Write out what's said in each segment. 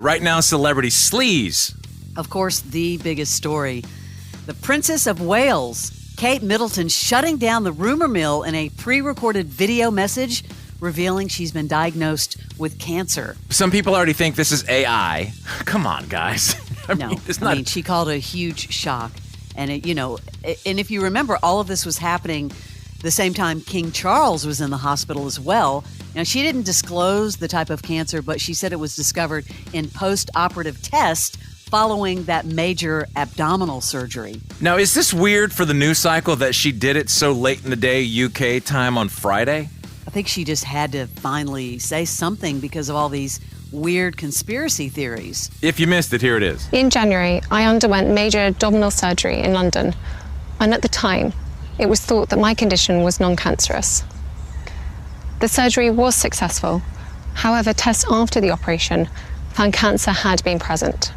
Right now, celebrity Sleaze. Of course, the biggest story. The Princess of Wales, Kate Middleton, shutting down the rumor mill in a pre-recorded video message revealing she's been diagnosed with cancer. Some people already think this is AI. Come on, guys. She called it a huge shock. And, and if you remember, all of this was happening the same time King Charles was in the hospital as well. Now, she didn't disclose the type of cancer, but she said it was discovered in post-operative tests following that major abdominal surgery. Now, is this weird for the news cycle that she did it so late in the day, UK time on Friday? I think she just had to finally say something because of all these weird conspiracy theories. If you missed it, here it is. In January, I underwent major abdominal surgery in London, and at the time, it was thought that my condition was non-cancerous. The surgery was successful. However, tests after the operation found cancer had been present.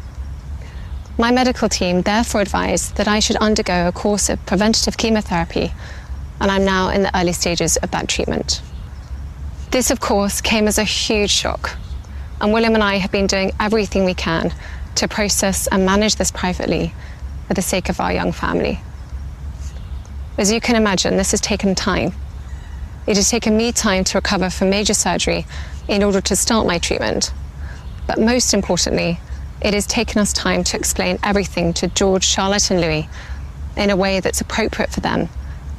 My medical team therefore advised that I should undergo a course of preventative chemotherapy, and I'm now in the early stages of that treatment. This, of course, came as a huge shock, and William and I have been doing everything we can to process and manage this privately for the sake of our young family. As you can imagine, this has taken time. It has taken me time to recover from major surgery in order to start my treatment. But most importantly, it has taken us time to explain everything to George, Charlotte, and Louis in a way that's appropriate for them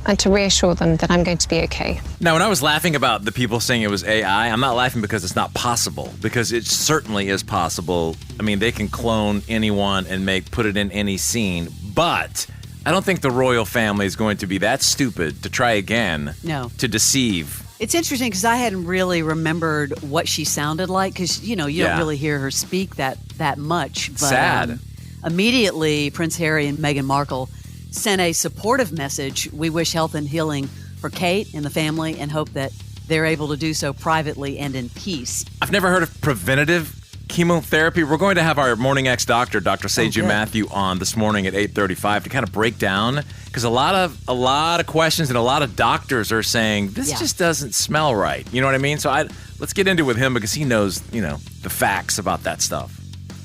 and to reassure them that I'm going to be okay. Now, when I was laughing about the people saying it was AI, I'm not laughing because it's not possible, because it certainly is possible. I mean, they can clone anyone and put it in any scene, but I don't think the royal family is going to be that stupid to try again to deceive. It's interesting because I hadn't really remembered what she sounded like because, you don't really hear her speak that much. But, sad. Immediately, Prince Harry and Meghan Markle sent a supportive message. We wish health and healing for Kate and the family and hope that they're able to do so privately and in peace. I've never heard of preventative chemotherapy. We're going to have our morning ex-doctor, Dr. Seiju Matthew, on this morning at 8:35 to kind of break down, because a lot of questions and a lot of doctors are saying this just doesn't smell right. You know what I mean? So let's get into it with him because he knows, the facts about that stuff.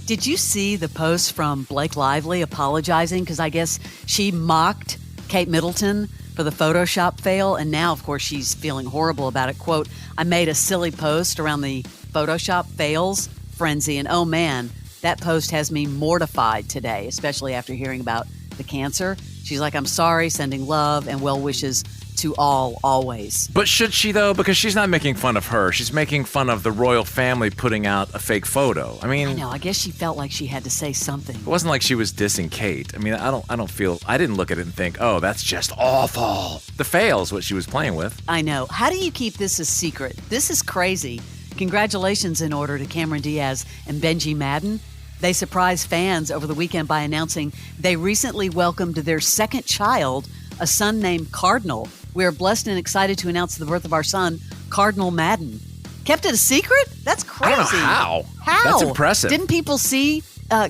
Did you see the post from Blake Lively apologizing? Because I guess she mocked Kate Middleton for the Photoshop fail, and now, of course, she's feeling horrible about it. Quote, I made a silly post around the Photoshop fails frenzy, and oh man, that post has me mortified today, especially after hearing about the cancer. She's like, I'm sorry, sending love and well wishes to all, always. But should she, though? Because she's not making fun of her. She's making fun of the royal family putting out a fake photo. I know. I guess she felt like she had to say something. It wasn't like she was dissing Kate. I mean, I didn't look at it and think, oh, that's just awful. The fail's what she was playing with. I know. How do you keep this a secret? This is crazy. Congratulations in order to Cameron Diaz and Benji Madden. They surprised fans over the weekend by announcing they recently welcomed their second child, a son named Cardinal. We are blessed and excited to announce the birth of our son, Cardinal Madden. Kept it a secret? That's crazy. I don't know how. How? That's impressive. Didn't people see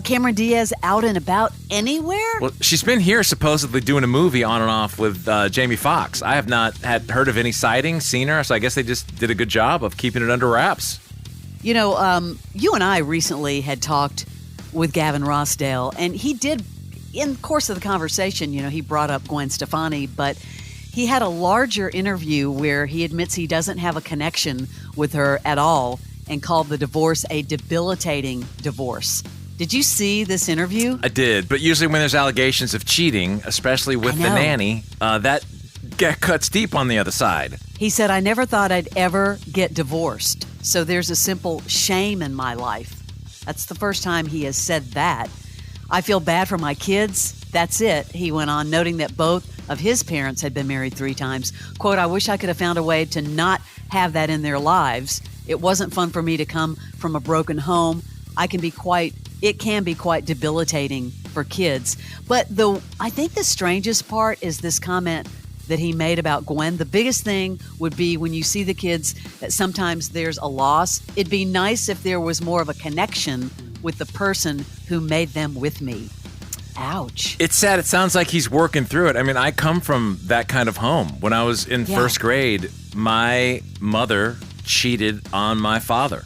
Cameron Diaz out and about anywhere? Well, she's been here supposedly doing a movie on and off with Jamie Foxx. I have not heard of any sightings, seen her, so I guess they just did a good job of keeping it under wraps. You and I recently had talked with Gavin Rossdale, and he did, in the course of the conversation, he brought up Gwen Stefani, but he had a larger interview where he admits he doesn't have a connection with her at all and called the divorce a debilitating divorce. Did you see this interview? I did, but usually when there's allegations of cheating, especially with the nanny, that cuts deep on the other side. He said, I never thought I'd ever get divorced, so there's a simple shame in my life. That's the first time he has said that. I feel bad for my kids. That's it, he went on, noting that both of his parents had been married 3 times. Quote, I wish I could have found a way to not have that in their lives. It wasn't fun for me to come from a broken home. It can be quite debilitating for kids. But I think the strangest part is this comment that he made about Gwen. The biggest thing would be when you see the kids that sometimes there's a loss. It'd be nice if there was more of a connection with the person who made them with me. Ouch. It's sad. It sounds like he's working through it. I mean, I come from that kind of home. When I was in first grade, my mother cheated on my father.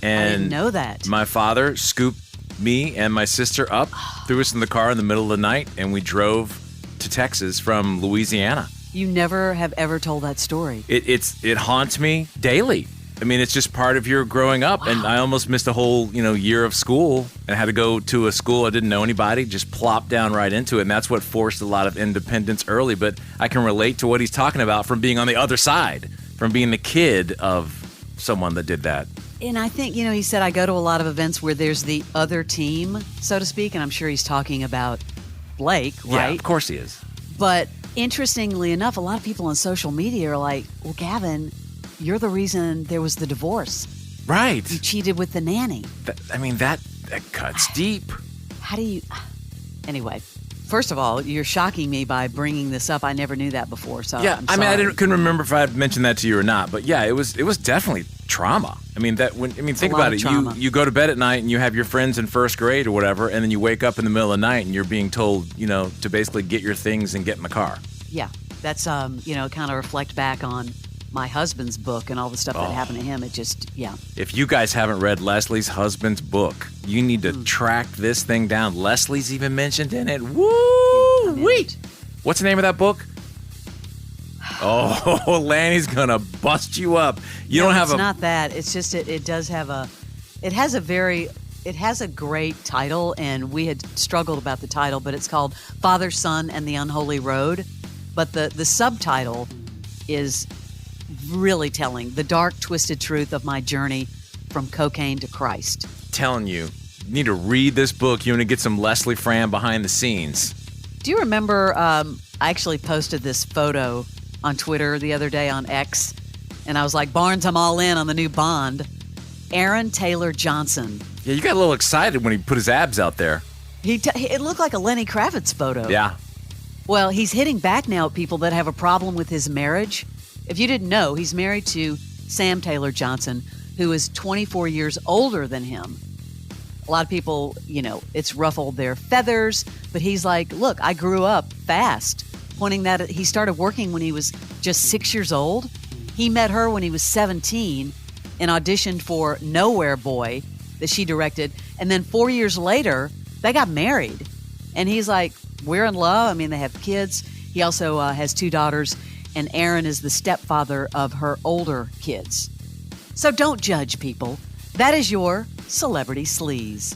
And I didn't know that. My father scooped me and my sister up, threw us in the car in the middle of the night, and we drove to Texas from Louisiana. You never have ever told that story. It haunts me daily. I mean, it's just part of your growing up. Wow. And I almost missed a whole, year of school and had to go to a school I didn't know anybody, just plop down right into it. And that's what forced a lot of independence early. But I can relate to what he's talking about from being on the other side, from being the kid of someone that did that. And I think, he said, I go to a lot of events where there's the other team, so to speak. And I'm sure he's talking about Blake, right? Yeah, of course he is. But interestingly enough, a lot of people on social media are like, well, Gavin, you're the reason there was the divorce. Right. You cheated with the nanny. That cuts deep. How do you... Anyway, first of all, you're shocking me by bringing this up. I never knew that before, so yeah, I'm sorry. I couldn't remember if I had mentioned that to you or not, but yeah, it was definitely trauma. Think about it. You go to bed at night and you have your friends in first grade or whatever, and then you wake up in the middle of the night and you're being told, to basically get your things and get in the car. Yeah, that's kind of reflect back on my husband's book and all the stuff that happened to him. It just, yeah. If you guys haven't read Leslie's husband's book, you need to track this thing down. Leslie's even mentioned in it. Woo-wee! What's the name of that book? Oh, Lanny's gonna bust you up. It's not that. It's just it does have it has a great title, and we had struggled about the title, but it's called Father, Son, and the Unholy Road. But the subtitle is really telling, the dark, twisted truth of my journey from cocaine to Christ. Telling you need to read this book. You want to get some Leslie Fram behind the scenes. Do you remember, I actually posted this photo on Twitter the other day on X, and I was like, Barnes, I'm all in on the new Bond. Aaron Taylor Johnson. Yeah, you got a little excited when he put his abs out there. It looked like a Lenny Kravitz photo. Yeah. Well, he's hitting back now at people that have a problem with his marriage. If you didn't know, he's married to Sam Taylor Johnson, who is 24 years older than him. A lot of people, it's ruffled their feathers, but he's like, look, I grew up fast, pointing that he started working when he was just 6 years old. He met her when he was 17 and auditioned for Nowhere Boy that she directed. And then 4 years later, they got married. And he's like, we're in love. They have kids. He also has 2 daughters, and Aaron is the stepfather of her older kids. So don't judge people. That is your Celebrity Sleaze.